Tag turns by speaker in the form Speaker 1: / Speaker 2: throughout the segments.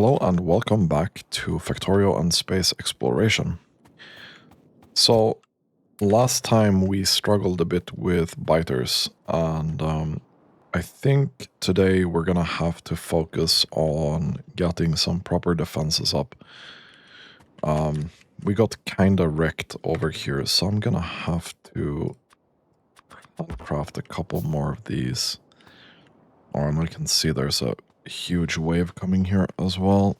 Speaker 1: Hello and welcome back to Factorio and Space Exploration. So, last time we struggled a bit with biters, and I think today we're gonna have to focus on getting some proper defenses up. We got kinda wrecked over here, so I'm gonna have to craft a couple more of these. And I can see there's a huge wave coming here as well.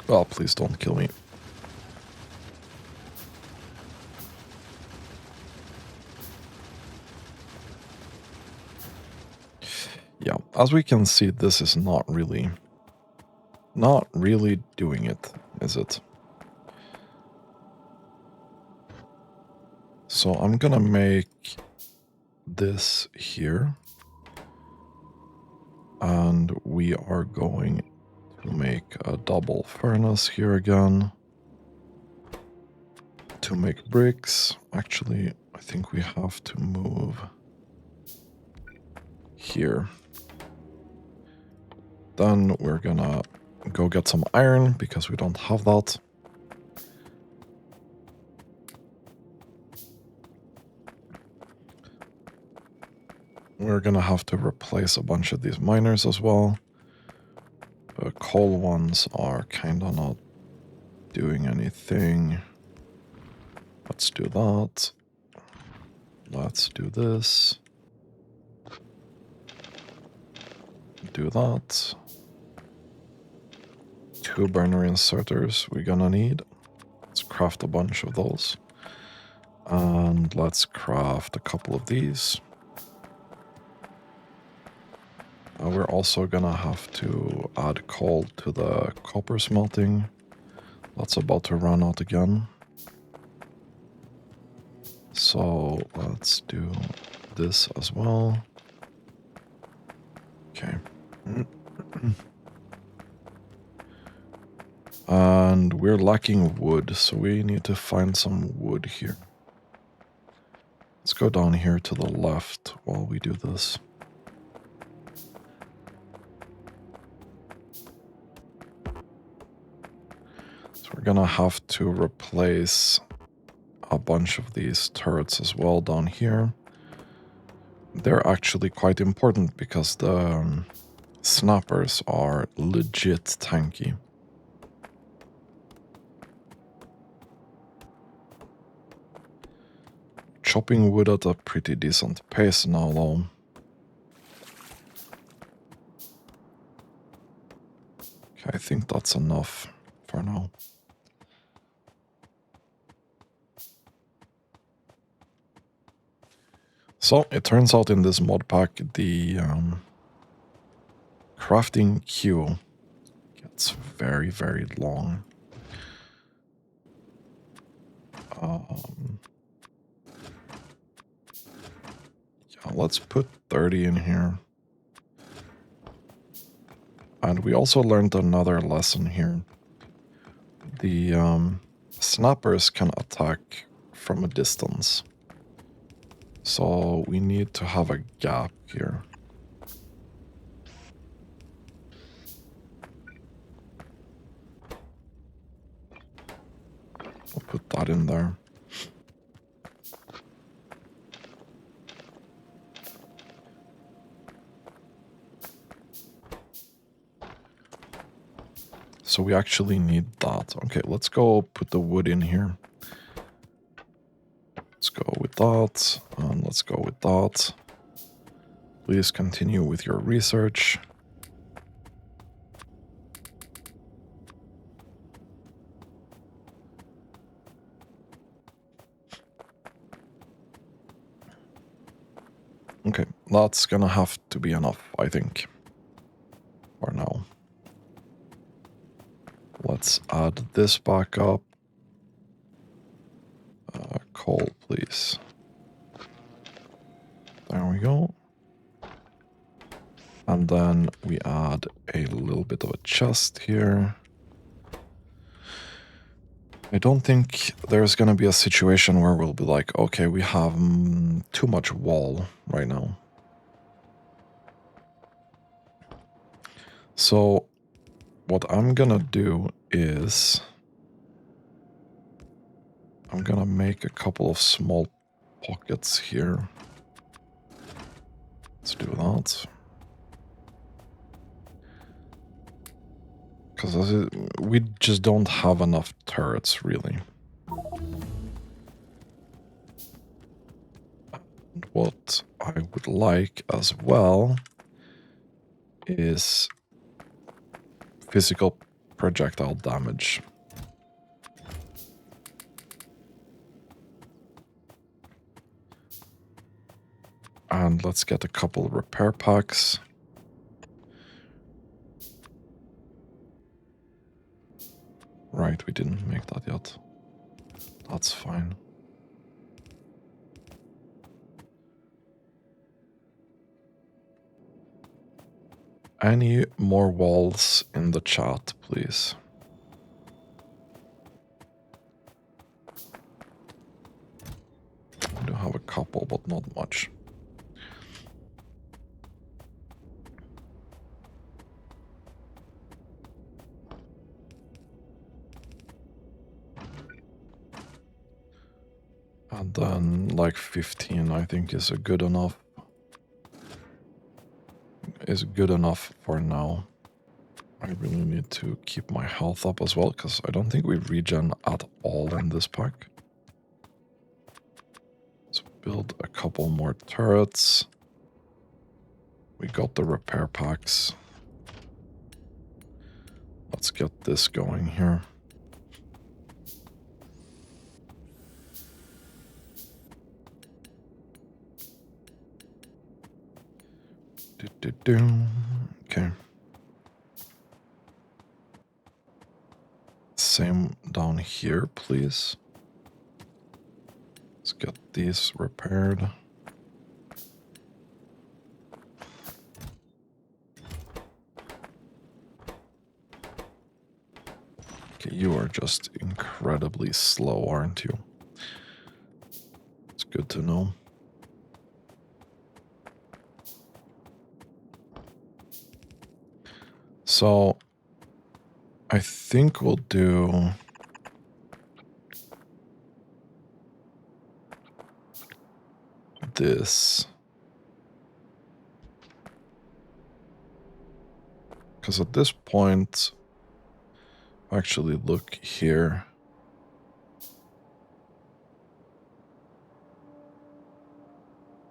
Speaker 1: Oh, please don't kill me. Yeah, as we can see, this is not really doing it, is it? So I'm gonna make this here. And we are going to make a double furnace here again. To make bricks. Actually, I think we have to move here. Then we're gonna go get some iron because we don't have that. We're gonna have to replace a bunch of these miners as well. The coal ones are kinda not doing anything. Let's do that. Let's do this. Do that. 2 burner inserters we're gonna need. Let's craft a bunch of those. And let's craft a couple of these. We're also gonna have to add coal to the copper smelting. That's about to run out again. So let's do this as well. Okay. And we're lacking wood, so we need to find some wood here. Let's go down here to the left while we do this. So we're gonna have to replace a bunch of these turrets as well down here. They're actually quite important because the snappers are legit tanky. Chopping wood at a pretty decent pace now, though. Okay, I think that's enough for now. So, it turns out in this mod pack, the crafting queue gets very, very long. Yeah, let's put 30 in here. And we also learned another lesson here. The snappers can attack from a distance. So we need to have a gap here. I'll put that in there. So we actually need that. Okay, let's go put the wood in here. Let's go with that, and let's go with that. Please continue with your research. Okay, that's gonna have to be enough, I think, for now. Let's add this back up. Coal, please. There we go. And then we add a little bit of a chest here. I don't think there's gonna be a situation where we'll be like, okay, we have too much wall right now. So what I'm gonna do is I'm gonna make a couple of small pockets here. Let's do that. Because we just don't have enough turrets, really. And what I would like as well is physical projectile damage. And let's get a couple of repair packs. Right, we didn't make that yet. That's fine. Any more walls in the chat, please? I do have a couple, but not much. And then like 15 I think is a good enough. Is good enough for now. I really need to keep my health up as well, because I don't think we regen at all in this pack. Let's build a couple more turrets. We got the repair packs. Let's get this going here. Okay. Same down here, please. Let's get these repaired. Okay, you are just incredibly slow, aren't you? It's good to know. So, I think we'll do this. Because at this point, actually look here.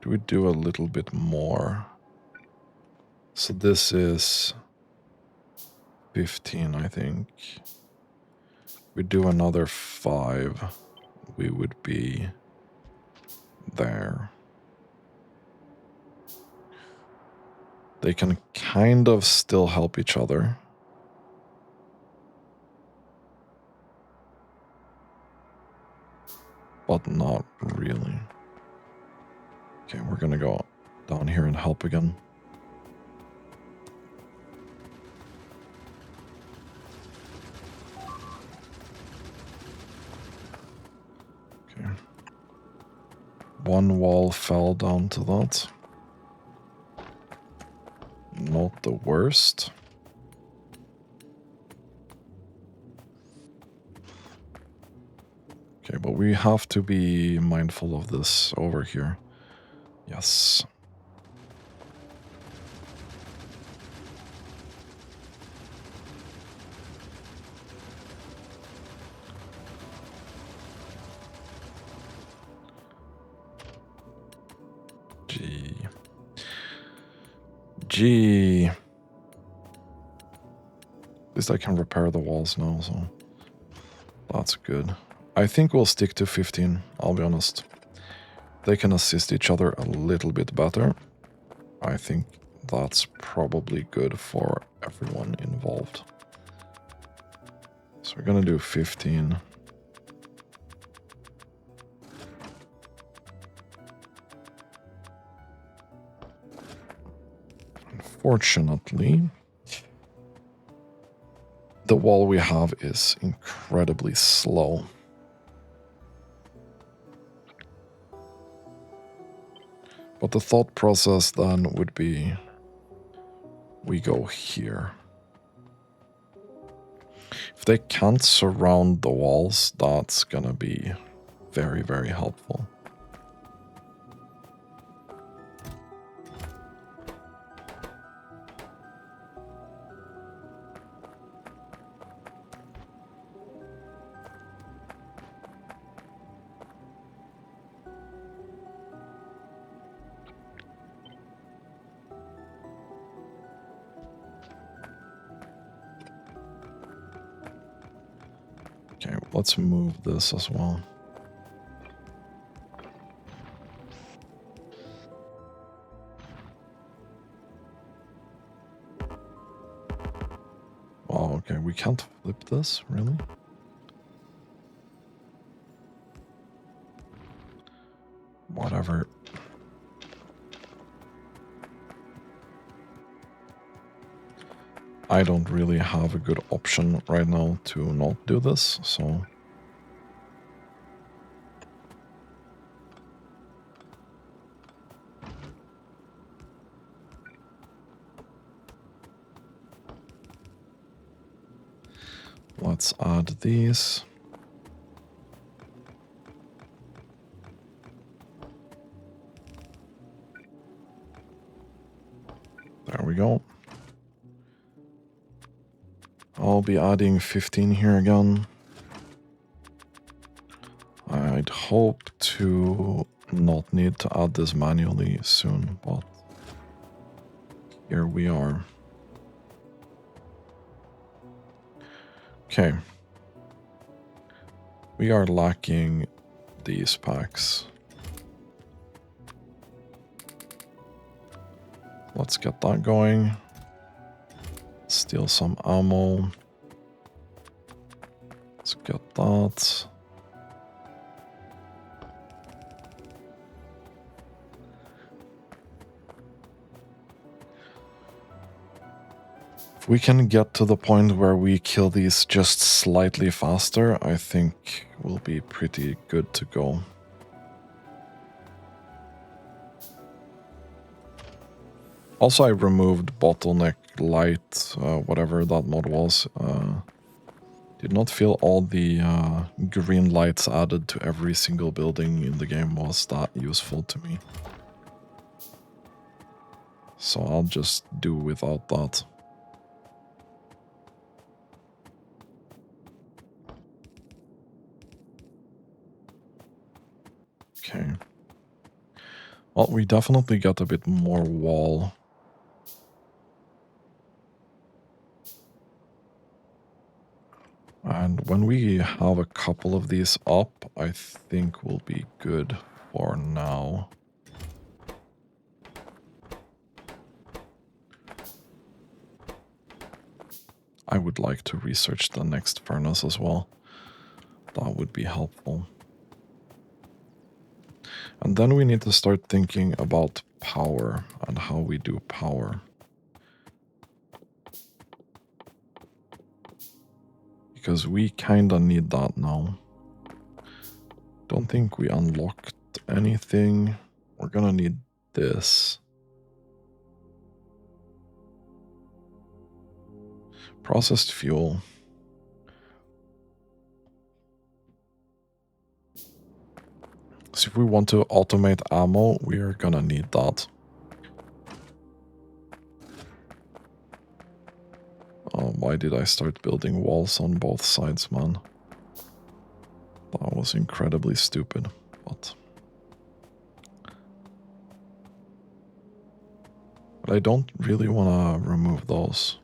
Speaker 1: Do we do a little bit more? So this is 15, I think. We do another 5, we would be there. They can kind of still help each other. But not really. Okay, we're gonna go down here and help again. Okay. One wall fell down to that. Not the worst. Okay, but we have to be mindful of this over here. Yes. Gee. At least I can repair the walls now, so that's good. I think we'll stick to 15, I'll be honest. They can assist each other a little bit better. I think that's probably good for everyone involved. So we're gonna do 15. Unfortunately, the wall we have is incredibly slow. But the thought process then would be we go here. If they can't surround the walls, that's gonna be very, very helpful. Okay, let's move this as well. Oh, okay, we can't flip this, really? Whatever. I don't really have a good option right now to not do this, so... Let's add these. There we go. I'll be adding 15 here again. I'd hope to not need to add this manually soon, but here we are. Okay. We are lacking these packs. Let's get that going. Steal some ammo. Let's get that. If we can get to the point where we kill these just slightly faster, I think we'll be pretty good to go. Also, I removed bottleneck light, whatever that mod was. Did not feel all the green lights added to every single building in the game was that useful to me. So I'll just do without that. Okay. Well, we definitely got a bit more wall. And when we have a couple of these up, I think we'll be good for now. I would like to research the next furnace as well. That would be helpful. And then we need to start thinking about power and how we do power. Because we kinda need that now. Don't think we unlocked anything. We're gonna need this. Processed fuel. So if we want to automate ammo, we are gonna need that. Oh, why did I start building walls on both sides, man? That was incredibly stupid, but I don't really want to remove those.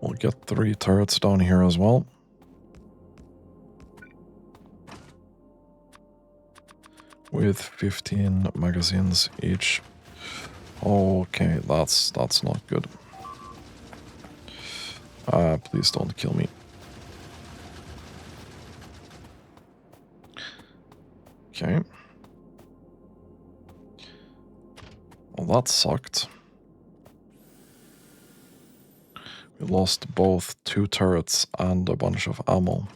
Speaker 1: We'll get 3 turrets down here as well. With 15 magazines each. Okay, that's not good. Please don't kill me. Okay. Well, that sucked. We lost both 2 turrets and a bunch of ammo.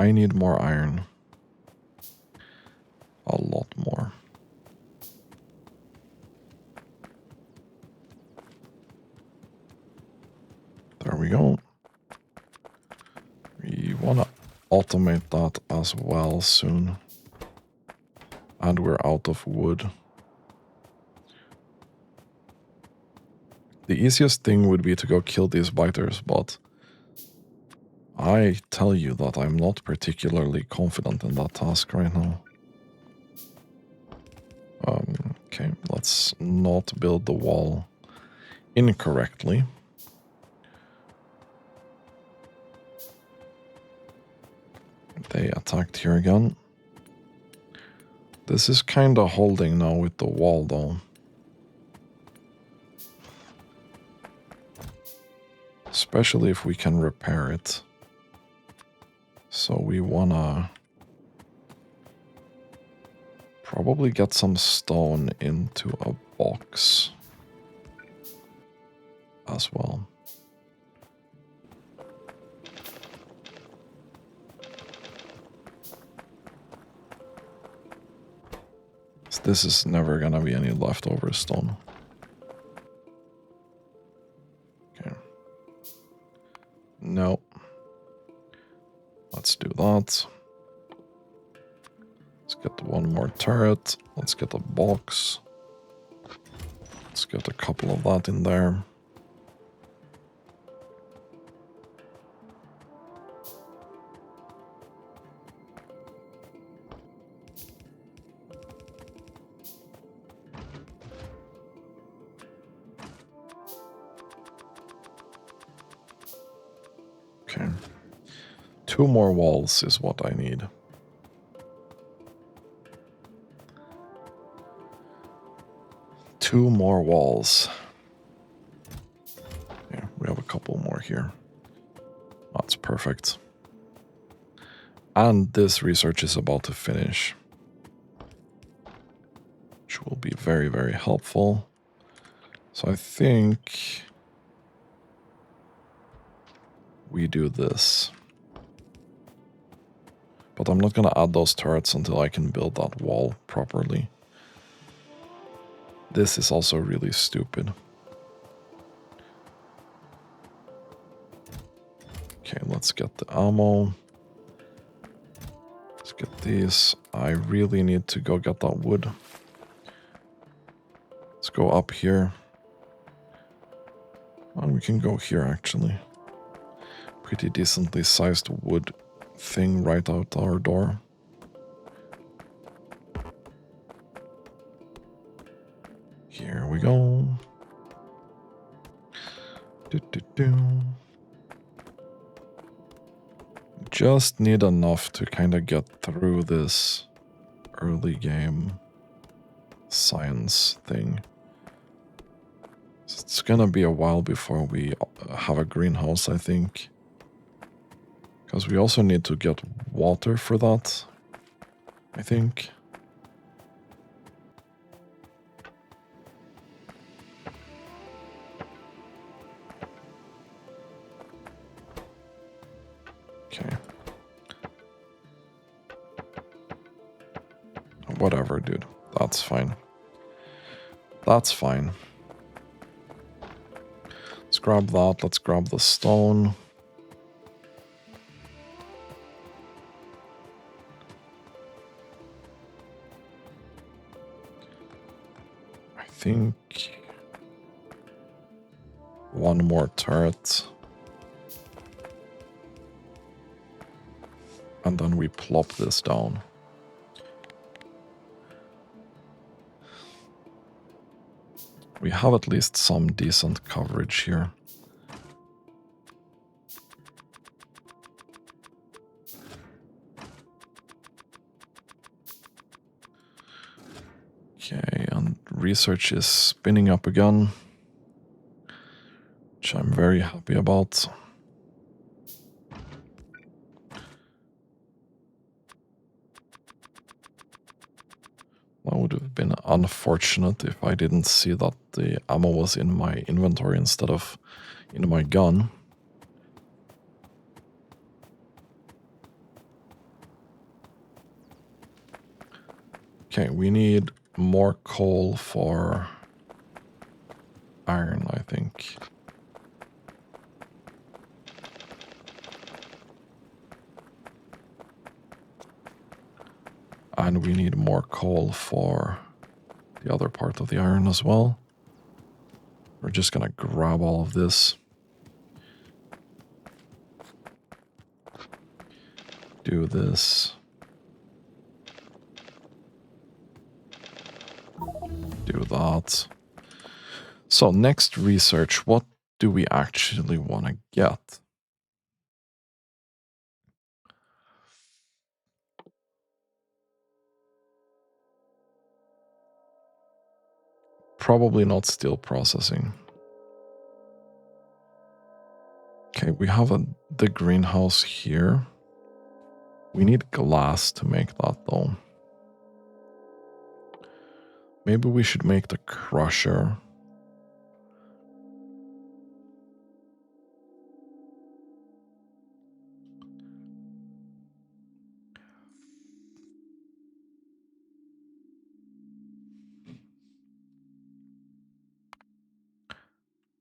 Speaker 1: I need more iron. A lot more. There we go. We want to automate that as well soon. And we're out of wood. The easiest thing would be to go kill these biters, but I tell you that I'm not particularly confident in that task right now. Okay, let's not build the wall incorrectly. They attacked here again. This is kind of holding now with the wall though. Especially if we can repair it. So we wanna probably get some stone into a box as well. This is never gonna be any leftover stone. Okay. No. Let's do that. Let's get one more turret. Let's get a box. Let's get a couple of that in there. Okay. 2 more walls is what I need. Two more walls. Yeah, we have a couple more here. That's perfect. And this research is about to finish, which will be very, very helpful. So I think we do this. But I'm not going to add those turrets until I can build that wall properly. This is also really stupid. Okay, let's get the ammo. Let's get these. I really need to go get that wood. Let's go up here. And we can go here actually. Pretty decently sized wood thing right out our door. Here we go. Just need enough to kind of get through this early game science thing. It's gonna be a while before we have a greenhouse, I think. Because we also need to get water for that, I think. Okay. Whatever, dude. That's fine. That's fine. Let's grab that. Let's grab the stone. I think one more turret. And then we plop this down. We have at least some decent coverage here. Okay, and research is spinning up again, which I'm very happy about. That would have been unfortunate if I didn't see that the ammo was in my inventory instead of in my gun. Okay, we need more coal for iron, I think. And we need more coal for the other part of the iron as well. We're just gonna grab all of this. Do this. Do that. So next research, what do we actually want to get? Probably not steel processing. Okay, we have the greenhouse here. We need glass to make that though. Maybe we should make the crusher.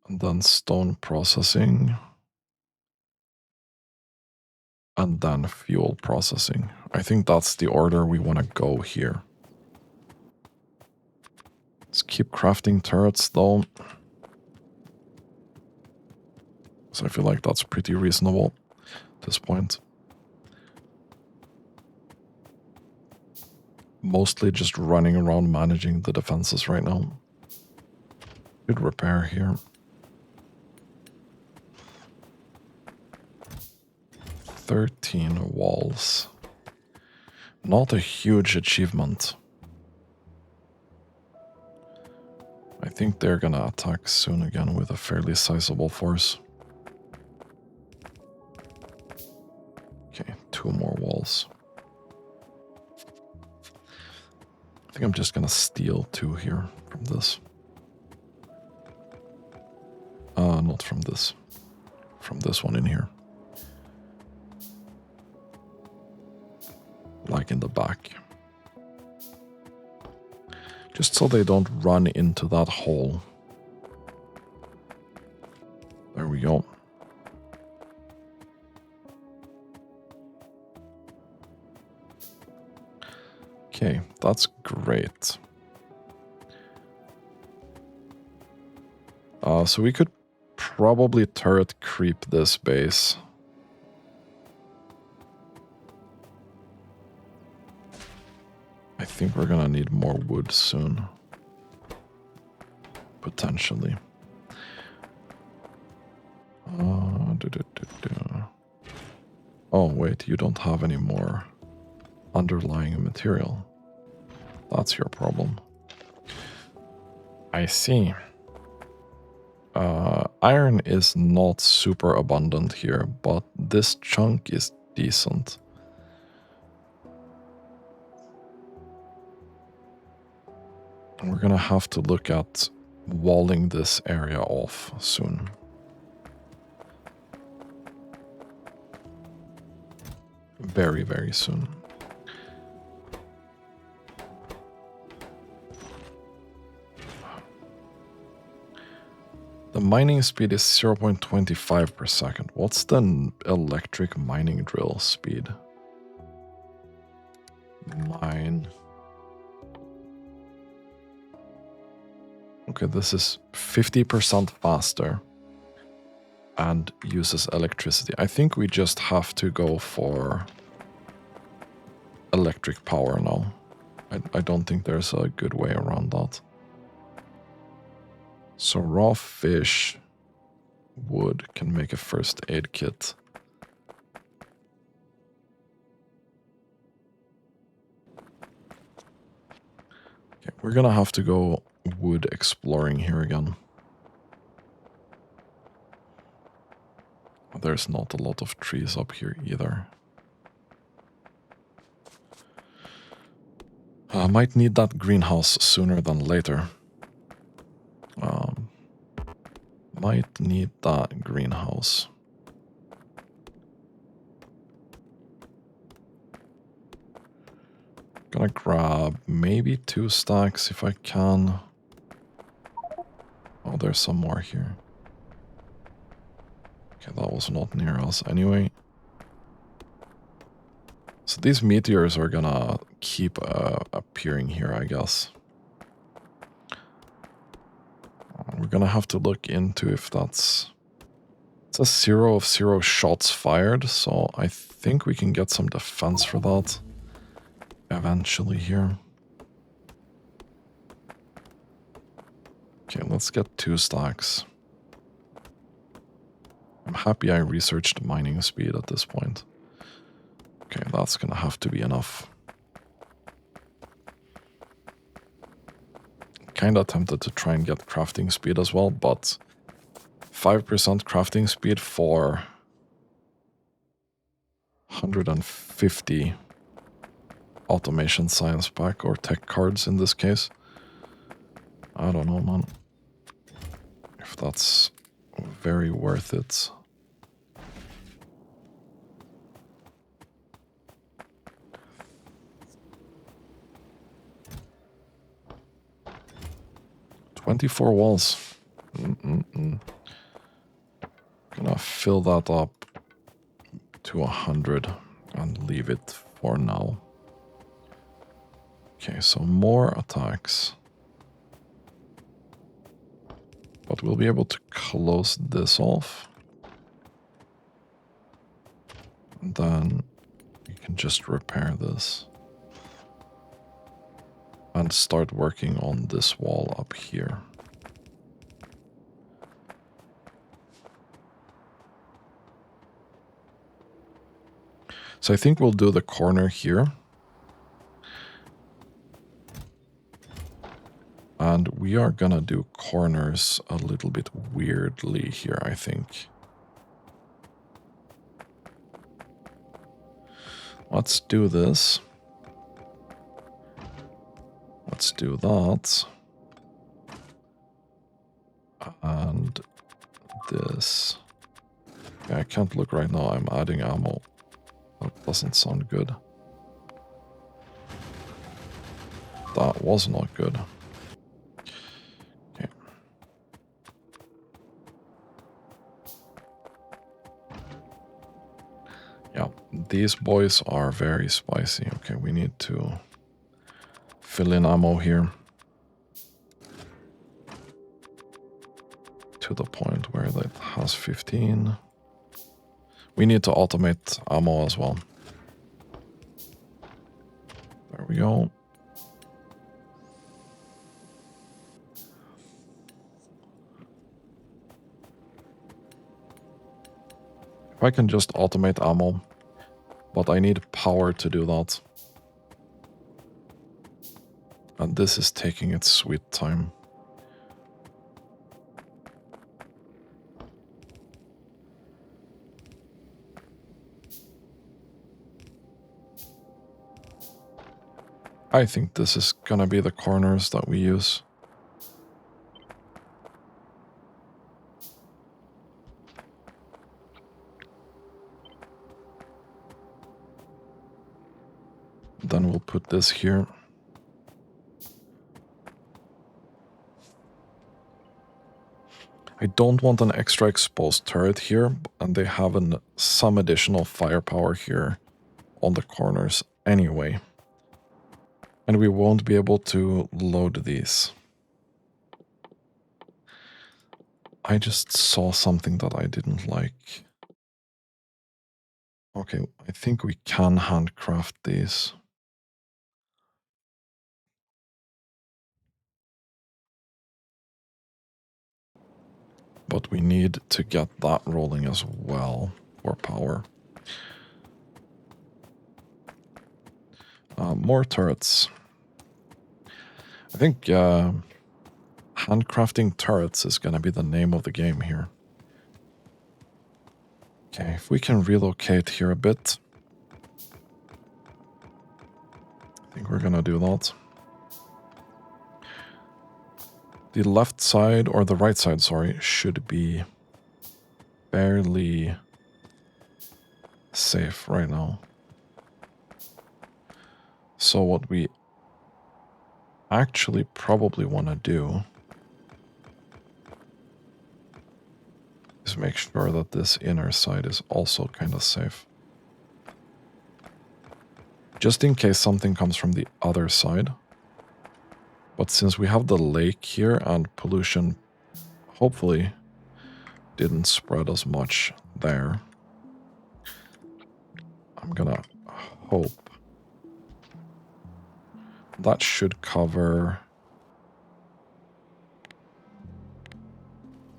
Speaker 1: And then stone processing. And then fuel processing. I think that's the order we want to go here. Let's keep crafting turrets though. So I feel like that's pretty reasonable at this point. Mostly just running around managing the defenses right now. Good repair here. 13 walls. Not a huge achievement. I think they're gonna attack soon again with a fairly sizable force. Okay, 2 more walls. I think I'm just gonna steal 2 here from this. Not from this. From this one in here. Like in the back. Just so they don't run into that hole. There we go. Okay, that's great. So we could probably turret creep this base. I think we're gonna need more wood soon. Potentially. Oh, wait, you don't have any more underlying material. That's your problem. I see. Iron is not super abundant here, but this chunk is decent. We're gonna have to look at walling this area off soon. Very, very soon. The mining speed is 0.25 per second. What's the electric mining drill speed? Mine. Okay, this is 50% faster and uses electricity. I think we just have to go for electric power now. I don't think there's a good way around that. So raw fish wood can make a first aid kit. Okay, we're gonna have to go wood exploring here again. There's not a lot of trees up here either. I might need that greenhouse sooner than later. Might need that greenhouse. Gonna grab maybe 2 stacks if I can. Oh, there's some more here. Okay, that was not near us anyway. So these meteors are gonna keep appearing here, I guess. We're gonna have to look into if that's... It says 0 of 0 shots fired, so I think we can get some defense for that eventually here. Okay, let's get 2 stacks. I'm happy I researched mining speed at this point. Okay, that's gonna have to be enough. Kinda tempted to try and get crafting speed as well, but 5% crafting speed for 150 automation science pack or tech cards in this case. I don't know, man. If that's very worth it. "24 walls. Gonna fill that up to 100 and leave it for now. Okay, so more attacks. But we'll be able to close this off. And then you can just repair this. And start working on this wall up here. So I think we'll do the corner here. And we are gonna do corners a little bit weirdly here, I think. Let's do this. Let's do that. And this. Yeah, I can't look right now, I'm adding ammo. That doesn't sound good. That was not good. Okay. Yeah, these boys are very spicy. Okay, we need to fill in ammo here. To the point where that has 15. We need to automate ammo as well. There we go. If I can just automate ammo, but I need power to do that. And this is taking its sweet time. I think this is gonna be the corners that we use. Then we'll put this here. I don't want an extra exposed turret here, and they have some additional firepower here on the corners anyway. And we won't be able to load these. I just saw something that I didn't like. Okay, I think we can handcraft these. But we need to get that rolling as well for power. More turrets. I think handcrafting turrets is going to be the name of the game here. Okay, if we can relocate here a bit. I think we're going to do that. The left side, or the right side, sorry, should be fairly safe right now. So what we actually probably want to do is make sure that this inner side is also kind of safe. Just in case something comes from the other side. But since we have the lake here and pollution hopefully didn't spread as much there, I'm gonna hope that should cover.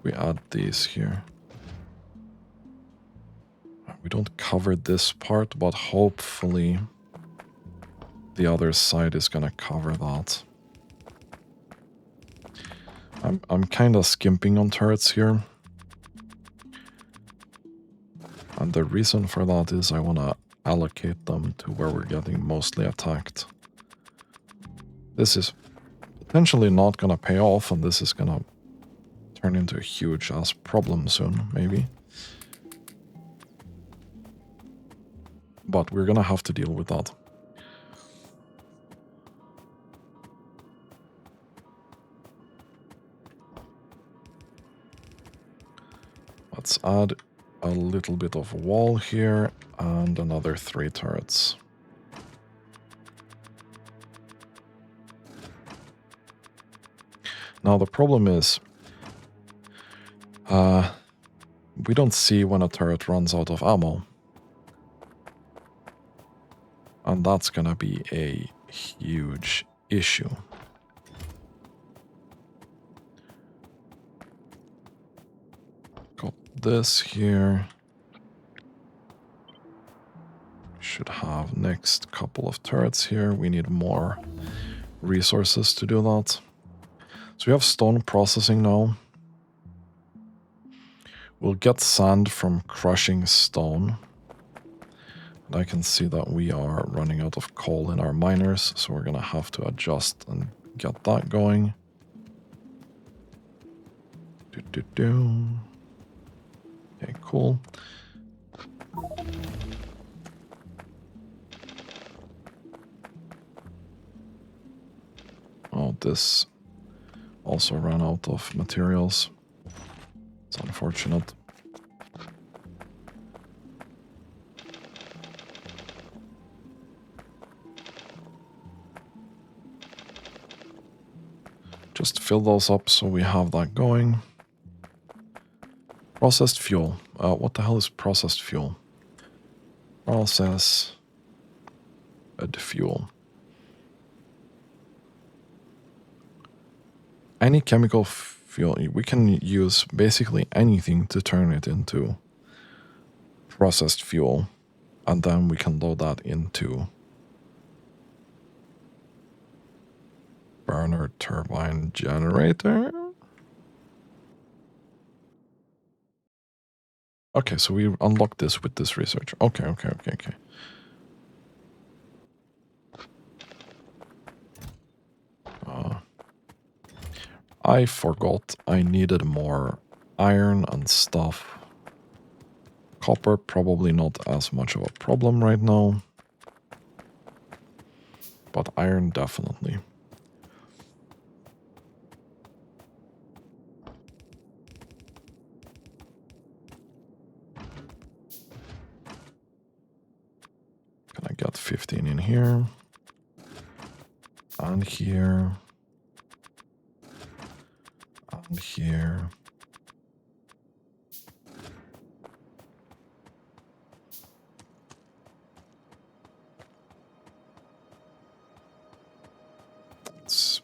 Speaker 1: We add these here. We don't cover this part, but hopefully the other side is gonna cover that. I'm kind of skimping on turrets here. And the reason for that is I want to allocate them to where we're getting mostly attacked. This is potentially not going to pay off, and this is going to turn into a huge-ass problem soon, maybe. But we're going to have to deal with that. Let's add a little bit of wall here and another 3 turrets. Now the problem is we don't see when a turret runs out of ammo. And that's gonna be a huge issue. Got this here. Should have next couple of turrets here. We need more resources to do that. So we have stone processing now. We'll get sand from crushing stone. And I can see that we are running out of coal in our miners, so we're gonna have to adjust and get that going. Okay, cool. Oh, this also ran out of materials. It's unfortunate. Just fill those up so we have that going. Processed fuel. What the hell is processed fuel? Processed fuel. Any chemical fuel, we can use basically anything to turn it into processed fuel, and then we can load that into burner turbine generator. Okay, so we unlock this with this research. Okay. I forgot I needed more iron and stuff. Copper, probably not as much of a problem right now. But iron, definitely. Can I get 15 in here? And here. And here. It's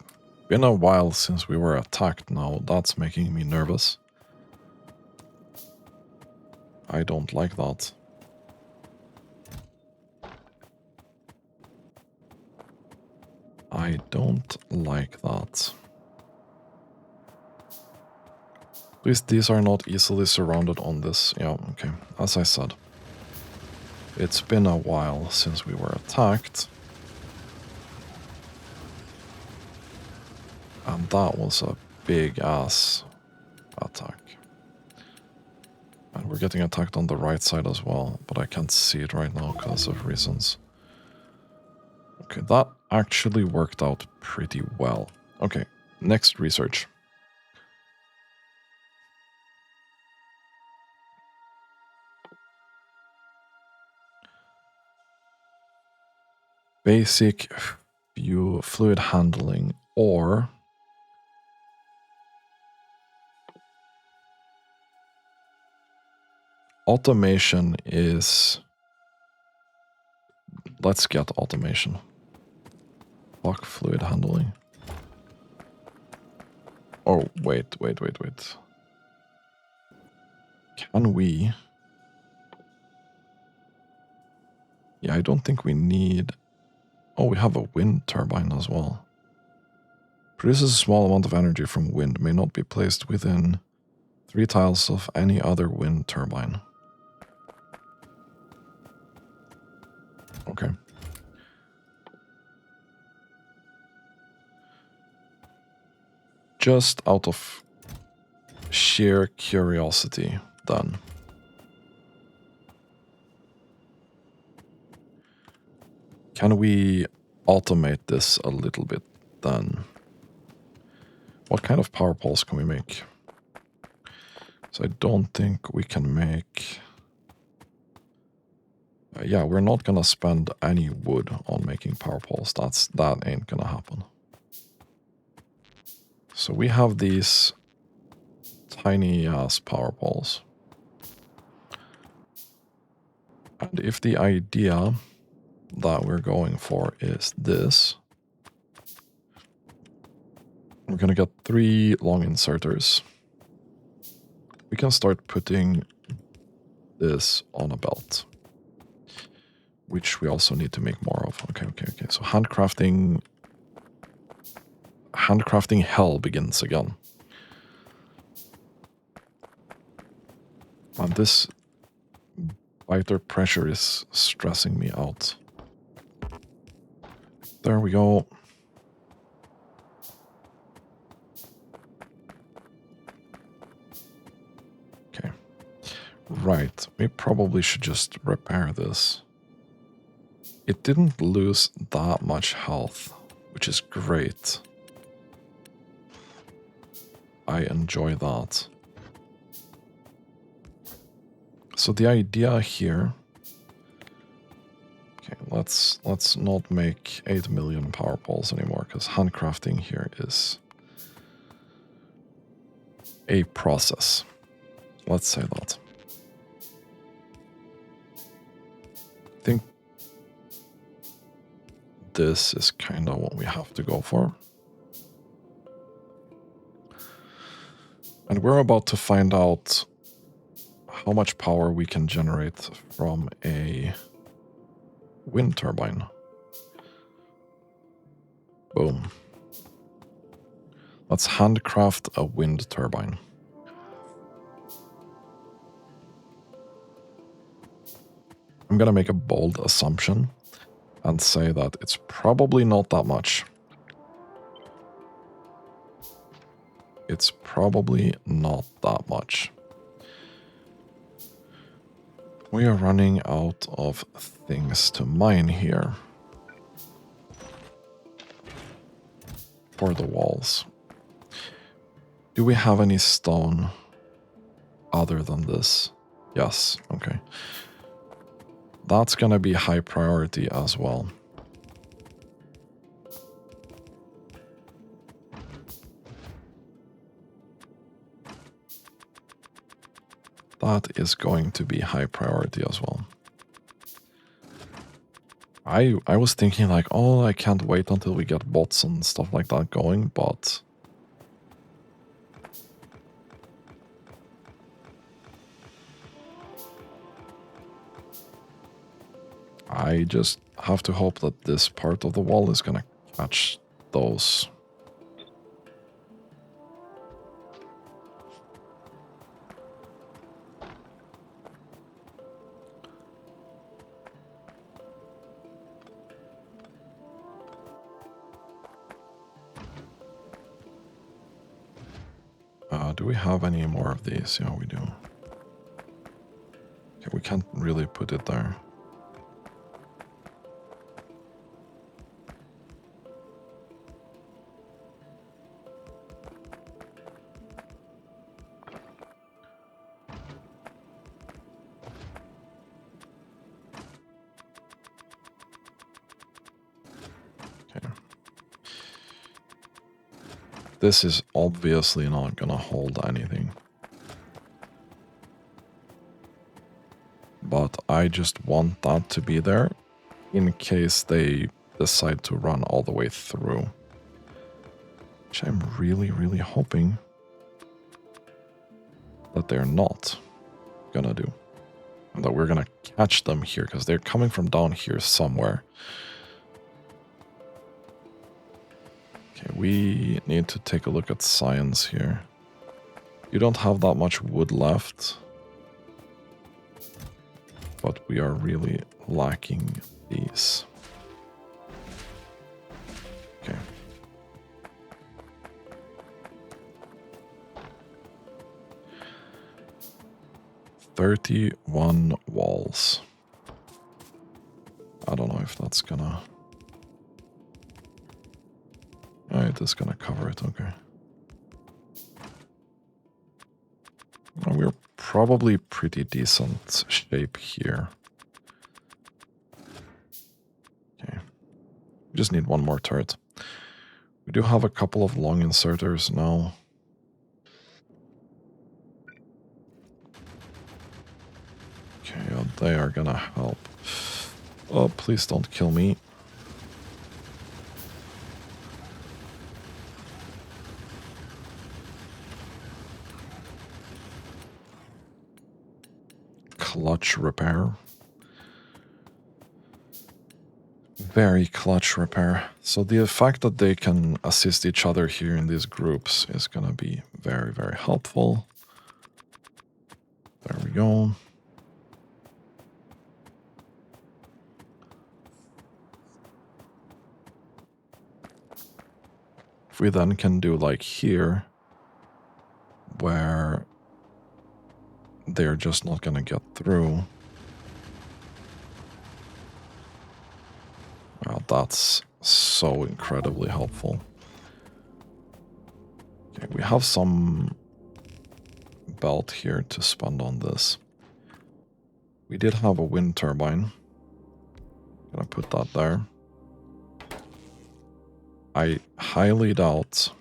Speaker 1: been a while since we were attacked now. That's making me nervous. I don't like that. I don't like that. At least these are not easily surrounded on this. Yeah, okay. As I said, it's been a while since we were attacked. And that was a big ass attack. And we're getting attacked on the right side as well, but I can't see it right now because of reasons. Okay, that actually worked out pretty well. Okay, next research. Basic fluid handling or automation is... Let's get automation. Fuck fluid handling. Oh, wait. Can we... Yeah, I don't think we need... Oh, we have a wind turbine as well. Produces a small amount of energy from wind, may not be placed within 3 tiles of any other wind turbine. Okay. Just out of sheer curiosity, then. Can we automate this a little bit, then? What kind of power poles can we make? So I don't think we can make... yeah, we're not gonna spend any wood on making power poles. That ain't gonna happen. So we have these tiny ass power poles. And if the idea that we're going for is this, we're gonna get 3 long inserters. We can start putting this on a belt, which we also need to make more of. Okay. So handcrafting hell begins again. And this biter pressure is stressing me out. There we go. Okay. Right, we probably should just repair this. It didn't lose that much health, which is great. I enjoy that. So the idea here... Okay, let's not make 8 million power poles anymore, because handcrafting here is a process. Let's say that. I think this is kind of what we have to go for. And we're about to find out how much power we can generate from a wind turbine. Boom. Let's handcraft a wind turbine. I'm gonna make a bold assumption and say that it's probably not that much. It's probably not that much. We are running out of things to mine here for the walls. Do we have any stone other than this? Yes, okay. That's gonna be high priority as well. That is going to be high priority as well. I was thinking like, oh, I can't wait until we get bots and stuff like that going, but... I just have to hope that this part of the wall is gonna catch those. Do we have any more of these? Yeah, we do. Okay, we can't really put it there. this is obviously not gonna hold anything. But I just want that to be there in case they decide to run all the way through. Which I'm really, really hoping that they're not gonna do. And that we're gonna catch them here, because they're coming from down here somewhere. Okay, we need to take a look at science here. You don't have that much wood left. But we are really lacking these. Okay. "31 walls." I don't know if that's gonna... It is gonna cover it, okay. Well, we're probably pretty decent shape here. Okay. We just need one more turret. We do have a couple of long inserters now. Okay, they are gonna help. Oh, please don't kill me. Clutch repair. Very clutch repair. So the fact that they can assist each other here in these groups is gonna be very, very helpful. There we go. If we then can do like here, where they're just not gonna get through. Well, that's so incredibly helpful. Okay, we have some belt here to spend on this. We did have a wind turbine. Gonna put that there. I highly doubt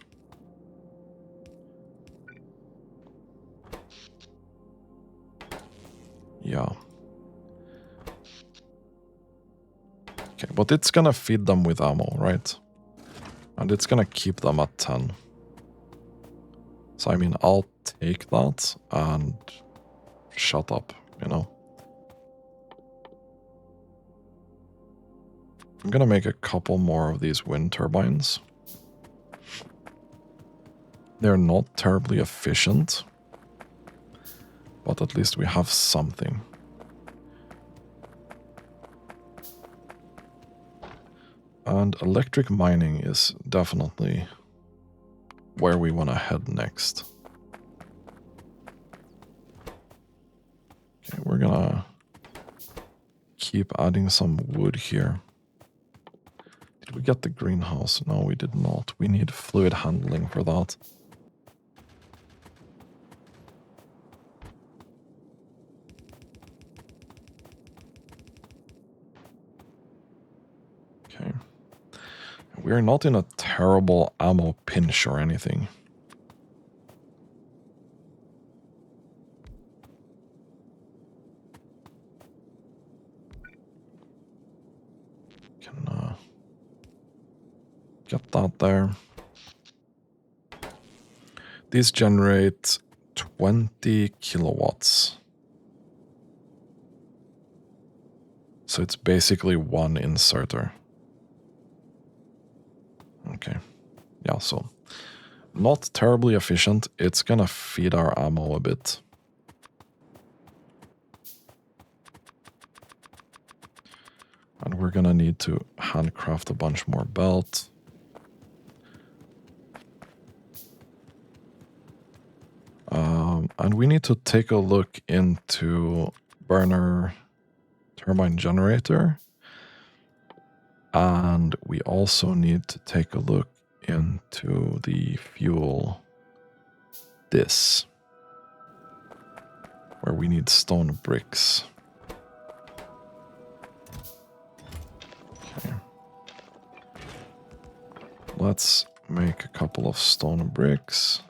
Speaker 1: yeah. Okay, but it's gonna feed them with ammo, right? And it's gonna keep them at 10. So I mean, I'll take that and shut up, you know? I'm gonna make a couple more of these wind turbines. They're not terribly efficient, but at least we have something. And electric mining is definitely where we want to head next. Okay, we're gonna keep adding some wood here. Did we get the greenhouse? No, we did not. We need fluid handling for that. Okay. We're not in a terrible ammo pinch or anything. Can get that there. These generate 20 kilowatts. So it's basically one inserter. Okay. Yeah, so not terribly efficient. It's gonna feed our ammo a bit. And we're gonna need to handcraft a bunch more belt. And we need to take a look into burner turbine generator. And we also need to take a look into the fuel this, where we need stone bricks. Okay. Let's make a couple of stone bricks.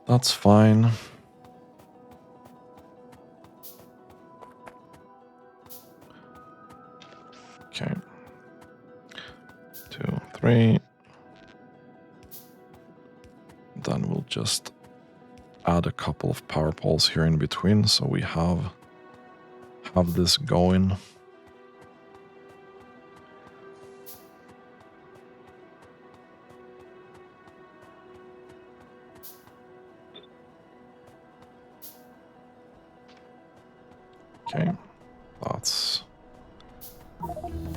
Speaker 1: That's fine. Okay. 2, 3. Then we'll just add a couple of power poles here in between so we have this going. Okay,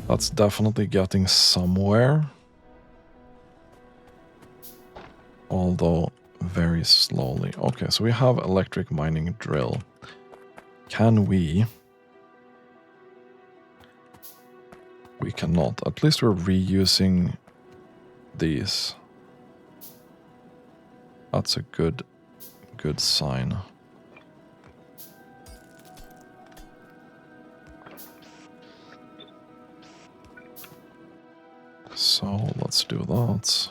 Speaker 1: that's definitely getting somewhere, although very slowly. Okay, so we have electric mining drill. Can we? We cannot. At least we're reusing these. That's a good sign. So let's do that.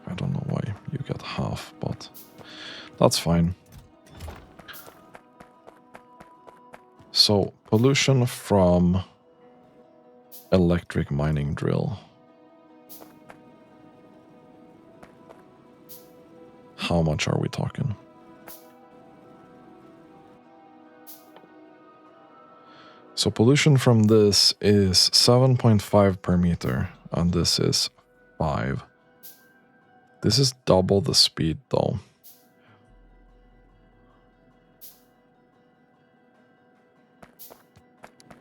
Speaker 1: I don't know why you get half, but that's fine. So pollution from electric mining drill. How much are we talking? So pollution from this is 7.5 per meter, and this is 5. This is double the speed though.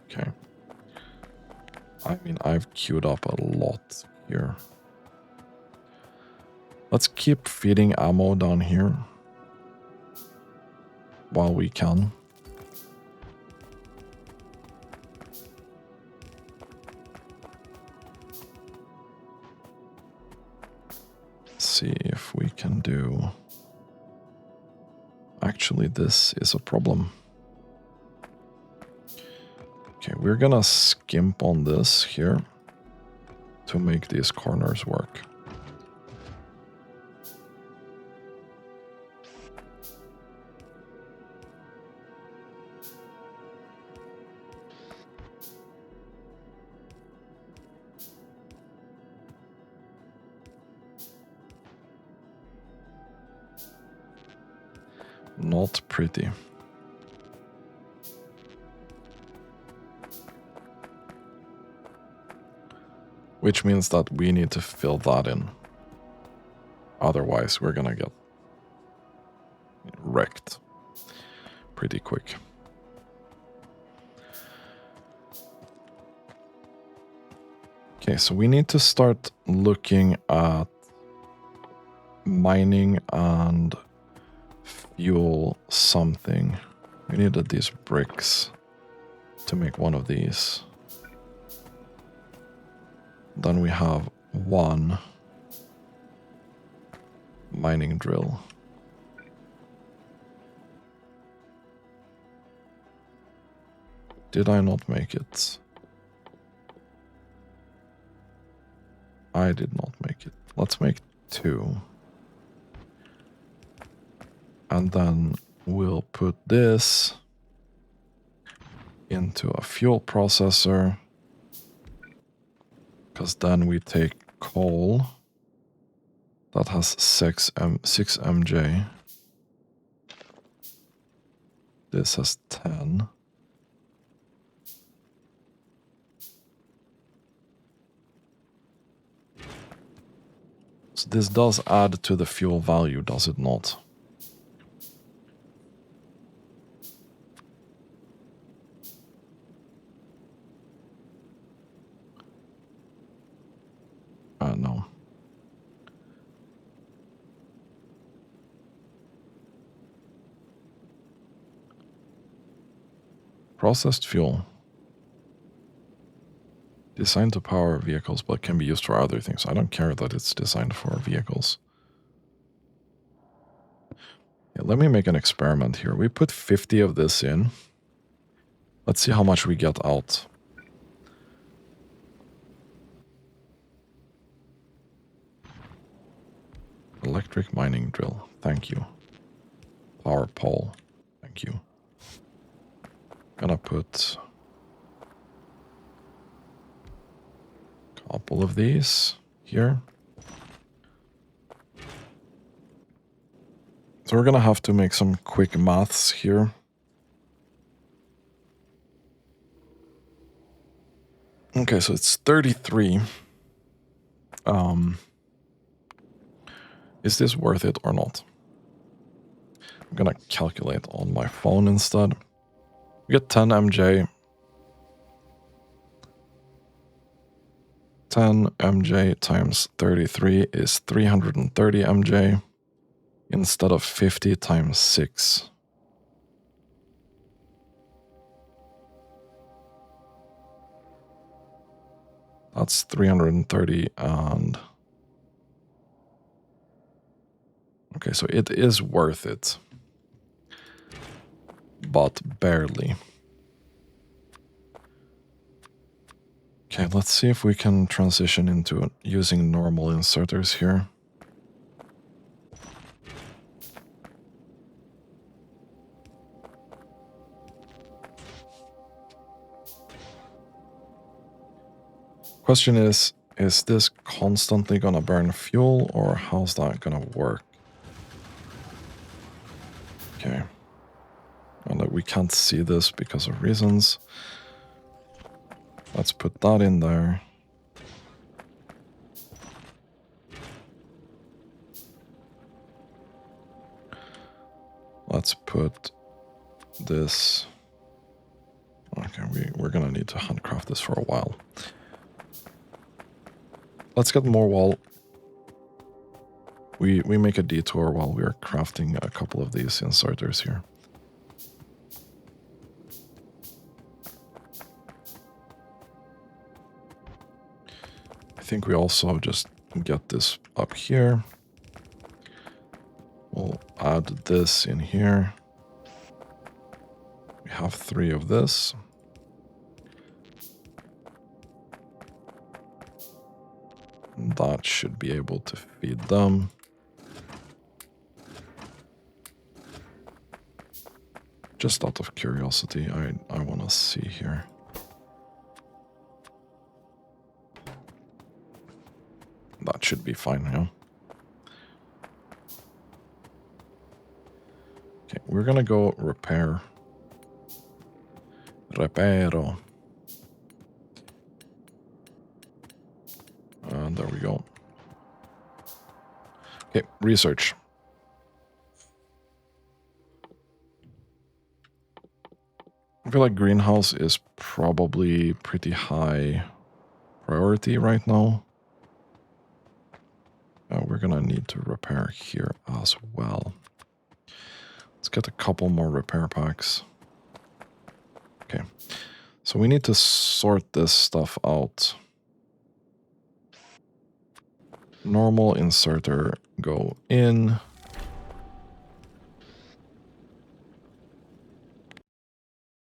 Speaker 1: Okay. I mean, I've queued up a lot here. Let's keep feeding ammo down here while we can. See if we can do... Actually, this is a problem. Okay, we're gonna skimp on this here to make these corners work. Not pretty. Which means that we need to fill that in. Otherwise, we're gonna get wrecked pretty quick. Okay, so we need to start looking at mining and fuel something. We needed these bricks to make one of these. Then we have one mining drill. Did I not make it? I did not make it. Let's make 2. And then we'll put this into a fuel processor. Because then we take coal that has 6 MJ. This has 10. So this does add to the fuel value, does it not? No. Processed fuel. Designed to power vehicles, but can be used for other things. I don't care that it's designed for vehicles. Yeah, let me make an experiment here. We put 50 of this in. Let's see how much we get out. Electric mining drill. Thank you. Power pole. Thank you. Gonna put a couple of these here. So we're gonna have to make some quick maths here. Okay, so it's 33. Is this worth it or not? I'm gonna calculate on my phone instead. We get 10 MJ. 10 MJ times 33 is 330 MJ instead of 50 times 6. That's 330 and... Okay, so it is worth it. But barely. Okay, let's see if we can transition into using normal inserters here. Question is this constantly gonna burn fuel or how's that gonna work? Okay. And we can't see this because of reasons. Let's put that in there. Let's put this... Okay, we're gonna need to handcraft this for a while. Let's get more wall. We make a detour while we're crafting a couple of these inserters here. I think we also just get this up here. We'll add this in here. We have 3 of this. That should be able to feed them. Just out of curiosity, I want to see here. That should be fine now. Okay, we're gonna go repair. Reparo. And there we go. Okay, research. I feel like greenhouse is probably pretty high priority right now. We're gonna need to repair here as well. Let's get a couple more repair packs. Okay, so we need to sort this stuff out. Normal inserter, go in.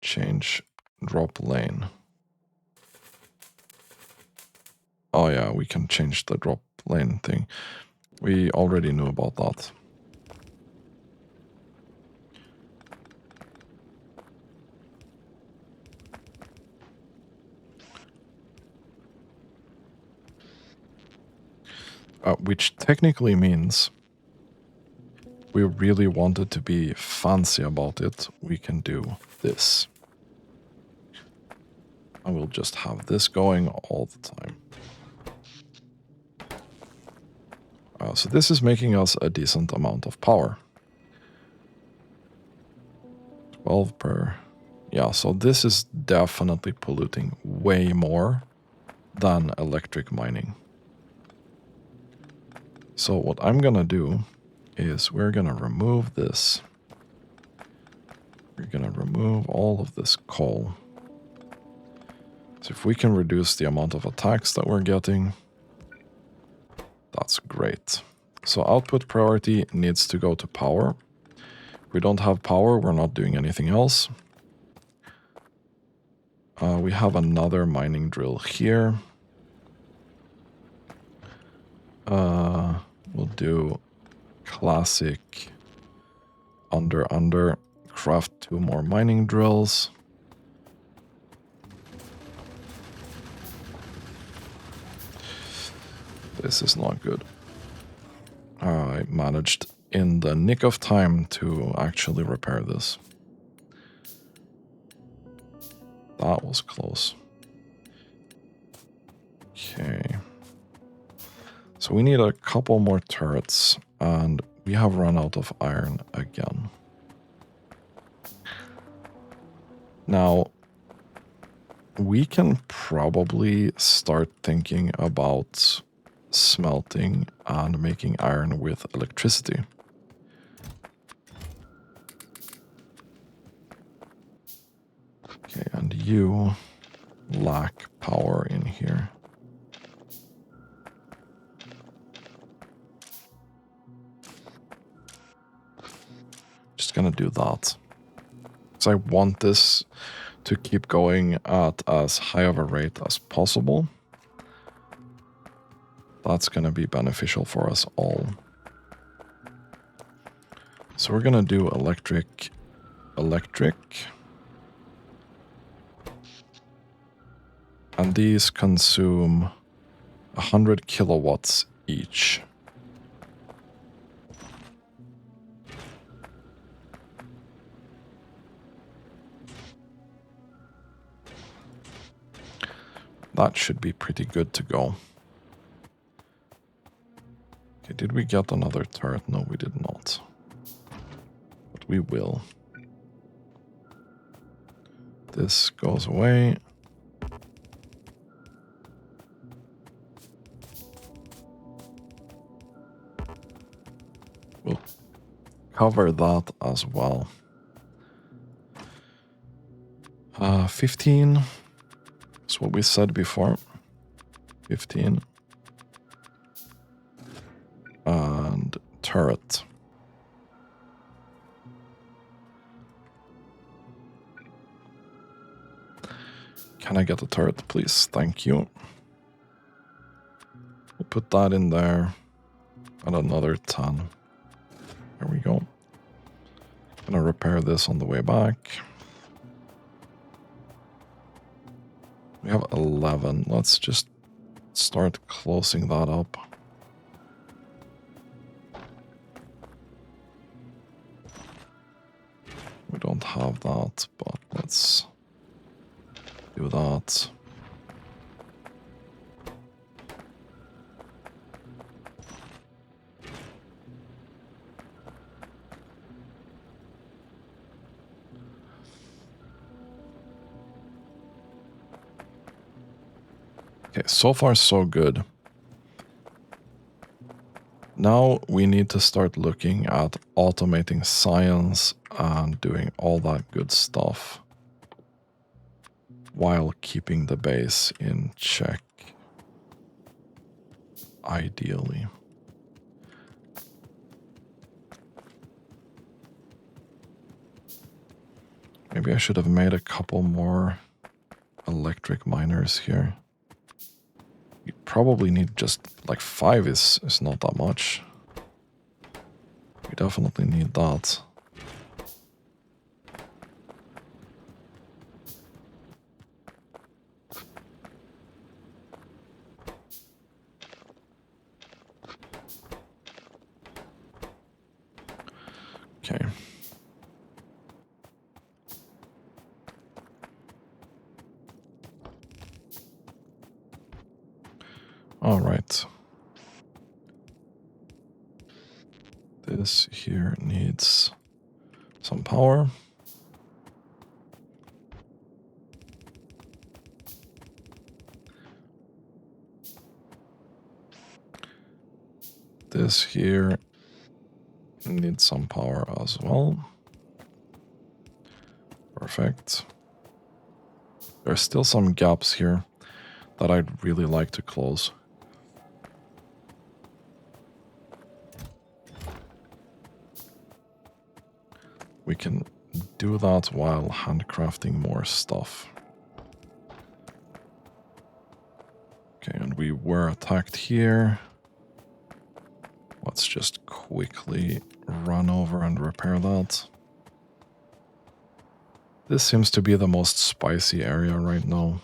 Speaker 1: Change drop lane. Oh yeah, we can change the drop lane thing. We already knew about that. Which technically means we really wanted to be fancy about it, we can do this. I will just have this going all the time. So this is making us a decent amount of power. 12 per... Yeah, so this is definitely polluting way more than electric mining. So what I'm gonna do is we're gonna remove this. We're gonna remove all of this coal. So if we can reduce the amount of attacks that we're getting, that's great. So output priority needs to go to power. If we don't have power, we're not doing anything else. We have another mining drill here. We'll do classic under, craft 2 more mining drills. This is not good. I managed in the nick of time to actually repair this. That was close. Okay. So we need a couple more turrets, and we have run out of iron again. Now, we can probably start thinking about smelting and making iron with electricity. Okay, and you lack power in here. Just gonna do that. Because I want this to keep going at as high of a rate as possible. That's gonna be beneficial for us all. So we're gonna do electric. And these consume 100 kilowatts each. That should be pretty good to go. Okay, did we get another turret? No, we did not. But we will. This goes away. We'll cover that as well. 15. That's what we said before. 15. And turret. Can I get a turret, please? Thank you. We'll put that in there. And another 10. There we go. Gonna repair this on the way back. We have 11. Let's just start closing that up. We don't have that, but let's do that. Okay, so far so good. Now we need to start looking at automating science and doing all that good stuff while keeping the base in check, ideally. Maybe I should have made a couple more electric miners here. We probably need just like 5 is not that much. We definitely need that. Okay. All right. This here needs some power. This here needs some power as well. Perfect. There's still some gaps here that I'd really like to close. we can do that while handcrafting more stuff. Okay, and we were attacked here. Let's just quickly run over and repair that. This seems to be the most spicy area right now.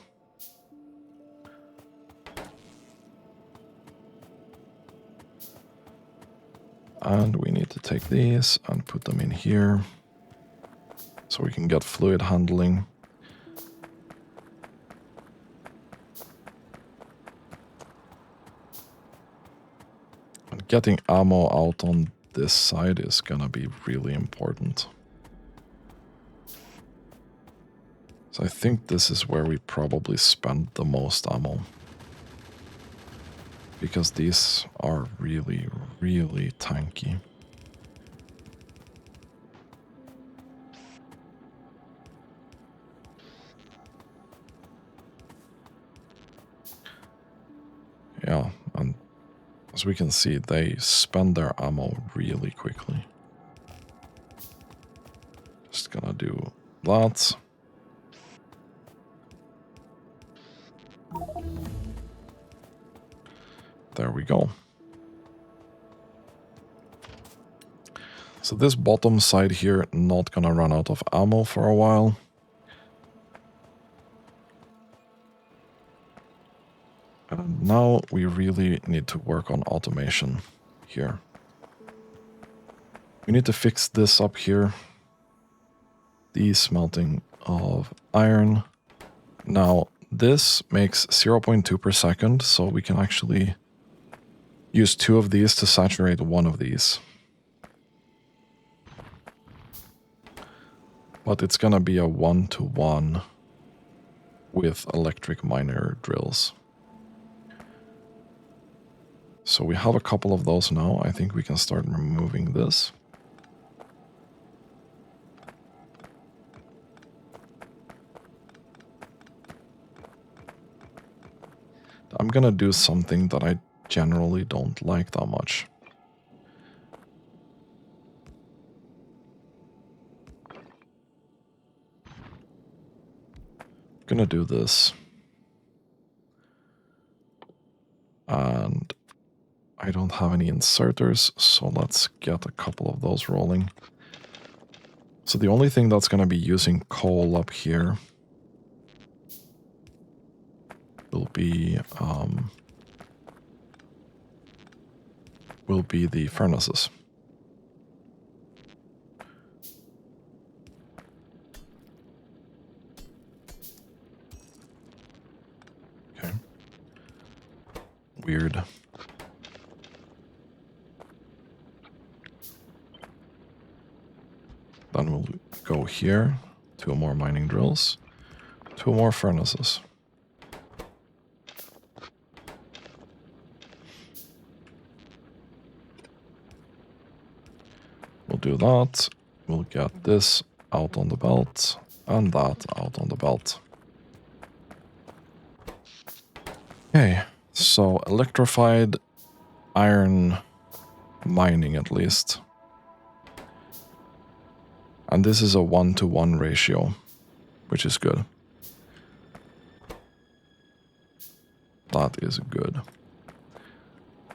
Speaker 1: And we need to take these and put them in here so we can get fluid handling. And getting ammo out on this side is gonna be really important. So I think this is where we probably spend the most ammo. Because these are really, really tanky. Yeah, and as we can see, they spend their ammo really quickly. Just gonna do that. There we go. So this bottom side here, not gonna run out of ammo for a while. And now we really need to work on automation here. We need to fix this up here. The smelting of iron. Now, this makes 0.2 per second, so we can actually use 2 of these to saturate 1 of these. But it's gonna be a 1-to-1 with electric miner drills. So we have a couple of those now. I think we can start removing this. I'm gonna do something that I generally don't like that much. I'm gonna do this. And I don't have any inserters, so let's get a couple of those rolling. So the only thing that's gonna be using coal up here will be the furnaces. Okay. Weird. Then we'll go here, 2 more mining drills, 2 more furnaces. We'll do that. We'll get this out on the belt and that out on the belt. Okay, so electrified iron mining at least. And this is a 1-to-1 ratio, which is good. That is good.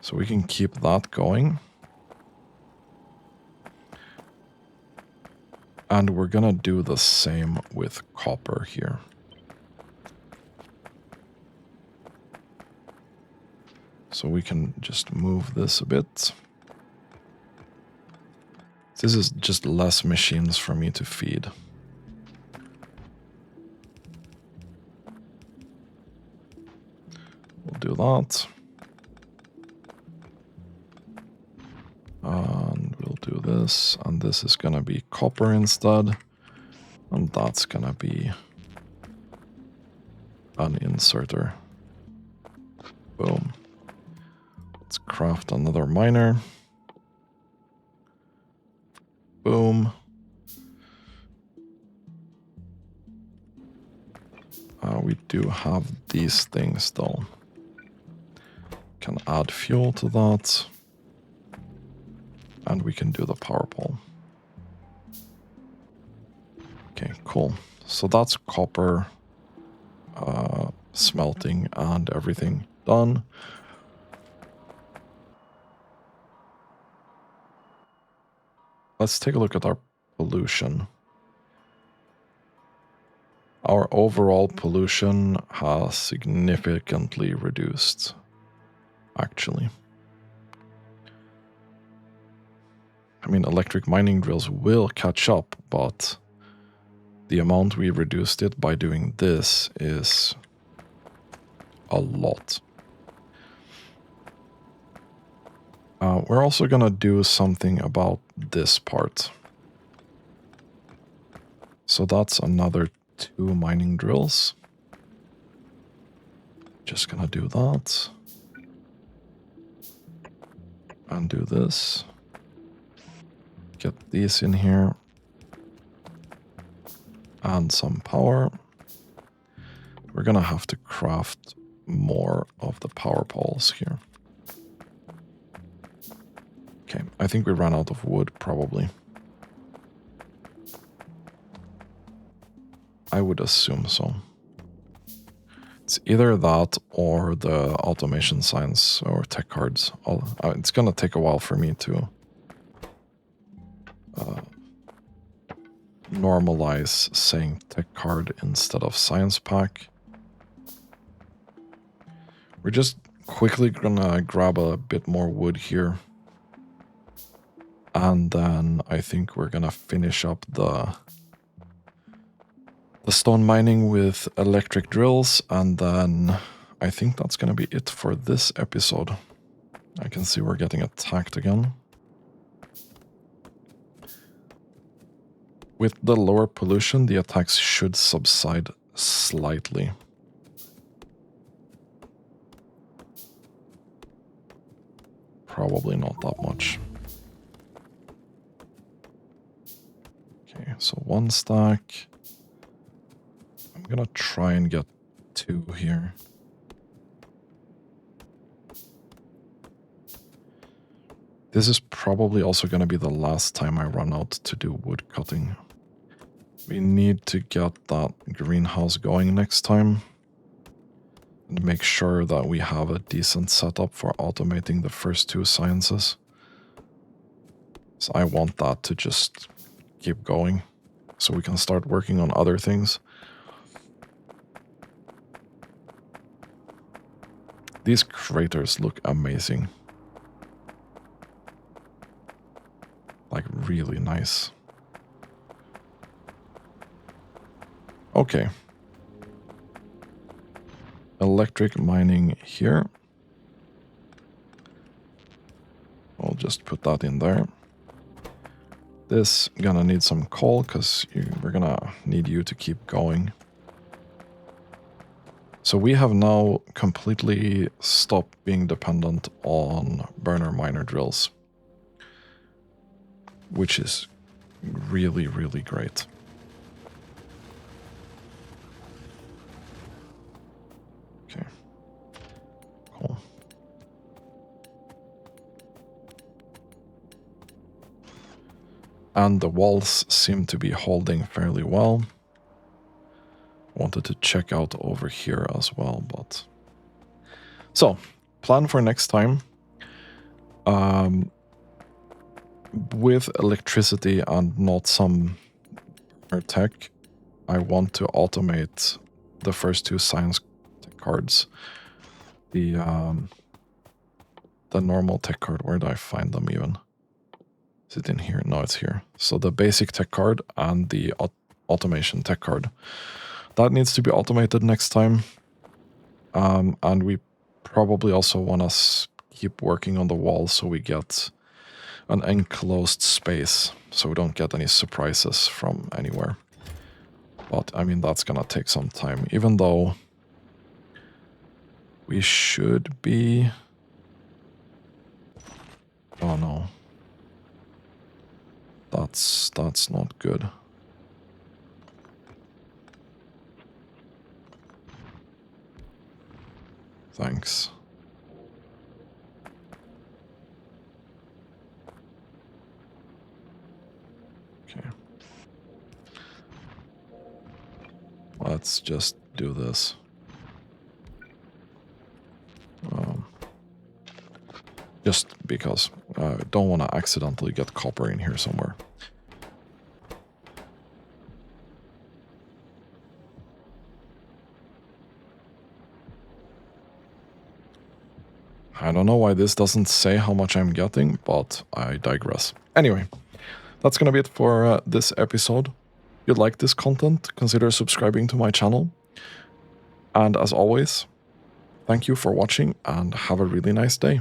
Speaker 1: So we can keep that going. And we're gonna do the same with copper here. So we can just move this a bit. This is just less machines for me to feed. We'll do that. And we'll do this. And this is gonna be copper instead. And that's gonna be an inserter. Boom. Let's craft another miner. Boom. We do have these things though. Can add fuel to that. And we can do the power pole. cool. So that's copper smelting and everything done. Let's take a look at our pollution. Our overall pollution has significantly reduced, actually. I mean, electric mining drills will catch up, but the amount we reduced it by doing this is a lot. We're also gonna do something about this part. So that's another 2 mining drills. Just gonna do that. And do this. Get these in here. And some power. We're gonna have to craft more of the power poles here. Okay, I think we ran out of wood, probably. I would assume so. It's either that or the automation science or tech cards. It's gonna take a while for me to normalize saying tech card instead of science pack. We're just quickly gonna grab a bit more wood here. And then I think we're gonna finish up the stone mining with electric drills, and then I think that's gonna be it for this episode. I can see we're getting attacked again. With the lower pollution, the attacks should subside slightly. Probably not that much. Okay, so 1 stack. I'm gonna try and get 2 here. This is probably also gonna be the last time I run out to do wood cutting. We need to get that greenhouse going next time. And make sure that we have a decent setup for automating the first 2 sciences. So I want that to just keep going, so we can start working on other things. These craters look amazing. Like, really nice. Okay. Electric mining here. We'll just put that in there. This gonna need some coal, because we're gonna need you to keep going. So we have now completely stopped being dependent on burner miner drills, which is really, really great. Okay, cool. And the walls seem to be holding fairly well. Wanted to check out over here as well, but... So, plan for next time. With electricity and not some tech, I want to automate the first 2 science tech cards. The normal tech card, where do I find them even? Is it in here? No, it's here. So the basic tech card and the automation tech card. That needs to be automated next time. And we probably also want to keep working on the wall so we get an enclosed space, so we don't get any surprises from anywhere. But, I mean, that's gonna take some time, even though we should be... Oh no. That's not good. Thanks. Okay. Let's just do this. Just because I don't want to accidentally get copper in here somewhere. I don't know why this doesn't say how much I'm getting, but I digress. Anyway, that's gonna be it for this episode. If you like this content, consider subscribing to my channel. And as always, thank you for watching and have a really nice day.